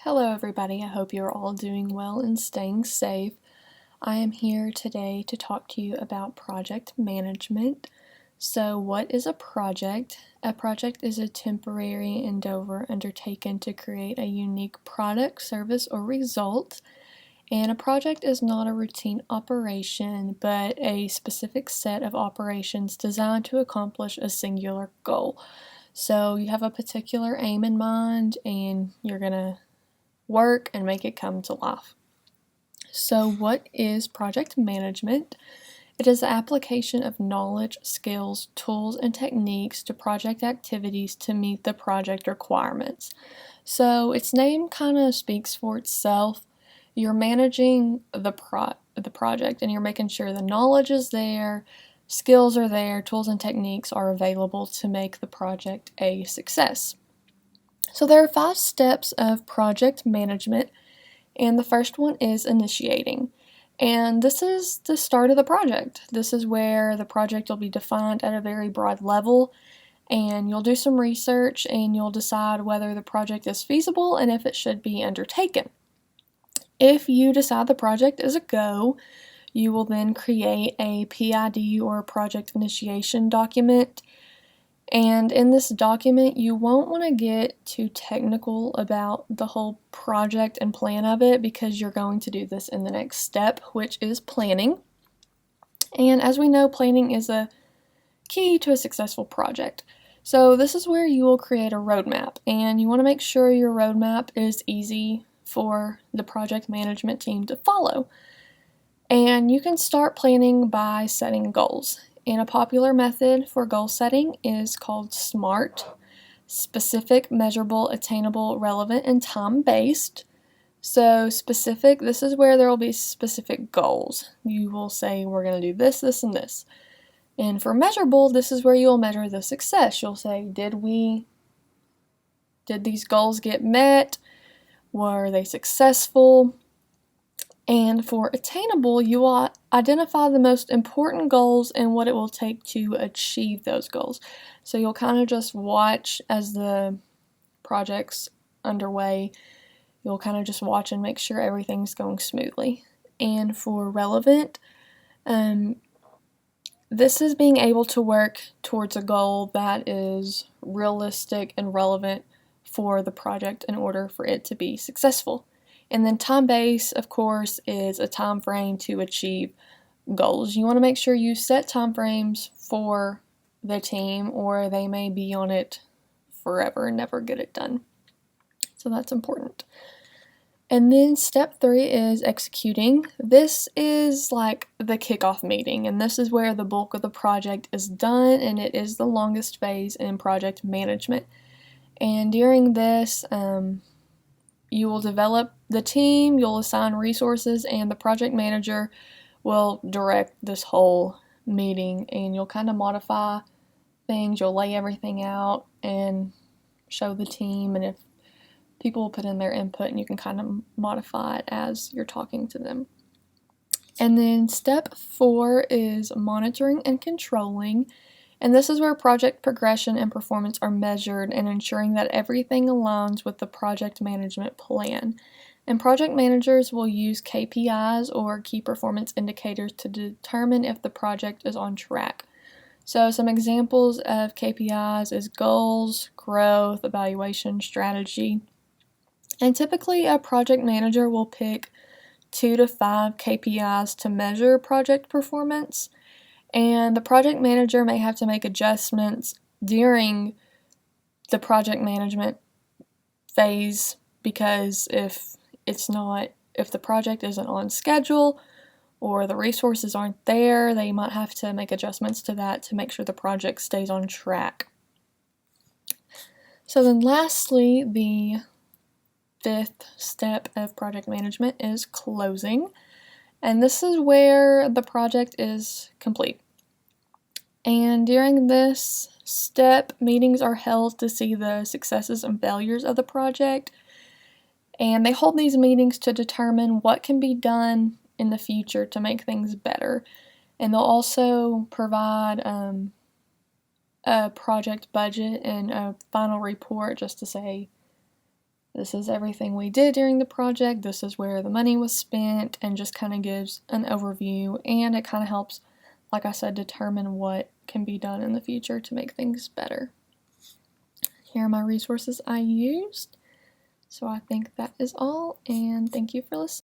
Hello, everybody. I hope you're all doing well and staying safe. I am here today to talk to you about project management. So, what is a project? A project is a temporary endeavor undertaken to create a unique product, service, or result. And a project is not a routine operation, but a specific set of operations designed to accomplish a singular goal. So, you have a particular aim in mind, and you're going to work and make it come to life. So, what is project management? It is the application of knowledge, skills, tools, and techniques to project activities to meet the project requirements. So, its name kind of speaks for itself. You're managing the project and you're making sure the knowledge is there, skills are there, tools and techniques are available to make the project a success. So there are 5 steps of project management, and the first one is initiating. And this is the start of the project. This is where the project will be defined at a very broad level, and you'll do some research and you'll decide whether the project is feasible and if it should be undertaken. If you decide the project is a go, you will then create a PID or project initiation document. And in this document, you won't want to get too technical about the whole project and plan of it because you're going to do this in the next step, which is planning. And as we know, planning is a key to a successful project. So this is where you will create a roadmap, and you want to make sure your roadmap is easy for the project management team to follow. And you can start planning by setting goals. And a popular method for goal setting is called SMART: specific, measurable, attainable, relevant, and time-based. So specific, this is where there will be specific goals. You will say, we're going to do this, this, and this. And for measurable, this is where you'll measure the success. You'll say, did these goals get met? Were they successful? And for attainable, you will identify the most important goals and what it will take to achieve those goals. So you'll kind of just watch as the project's underway. You'll kind of just watch and make sure everything's going smoothly. And for relevant, this is being able to work towards a goal that is realistic and relevant for the project in order for it to be successful. And then time-based, of course, is a time frame to achieve goals. You want to make sure you set time frames for the team, or they may be on it forever and never get it done. So that's important. And then step 3 is executing. This is like the kickoff meeting, and this is where the bulk of the project is done, and it is the longest phase in project management. And during this, you will develop the team, you'll assign resources, and the project manager will direct this whole meeting, and you'll kind of modify things, you'll lay everything out and show the team, and if people will put in their input, and you can kind of modify it as you're talking to them. And then step 4 is monitoring and controlling. And this is where project progression and performance are measured and ensuring that everything aligns with the project management plan. And project managers will use KPIs or key performance indicators to determine if the project is on track. So some examples of KPIs is goals, growth, evaluation, strategy. And typically a project manager will pick 2 to 5 KPIs to measure project performance. And the project manager may have to make adjustments during the project management phase, because if the project isn't on schedule or the resources aren't there, they might have to make adjustments to that to make sure the project stays on track. So then lastly, the 5th step of project management is closing. And this is where the project is complete. And during this step, meetings are held to see the successes and failures of the project. And they hold these meetings to determine what can be done in the future to make things better. And they'll also provide a project budget and a final report just to say this is everything we did during the project, this is where the money was spent, and just kind of gives an overview, and it kind of helps, like I said, determine what can be done in the future to make things better. Here are my resources I used. So I think that is all, and thank you for listening.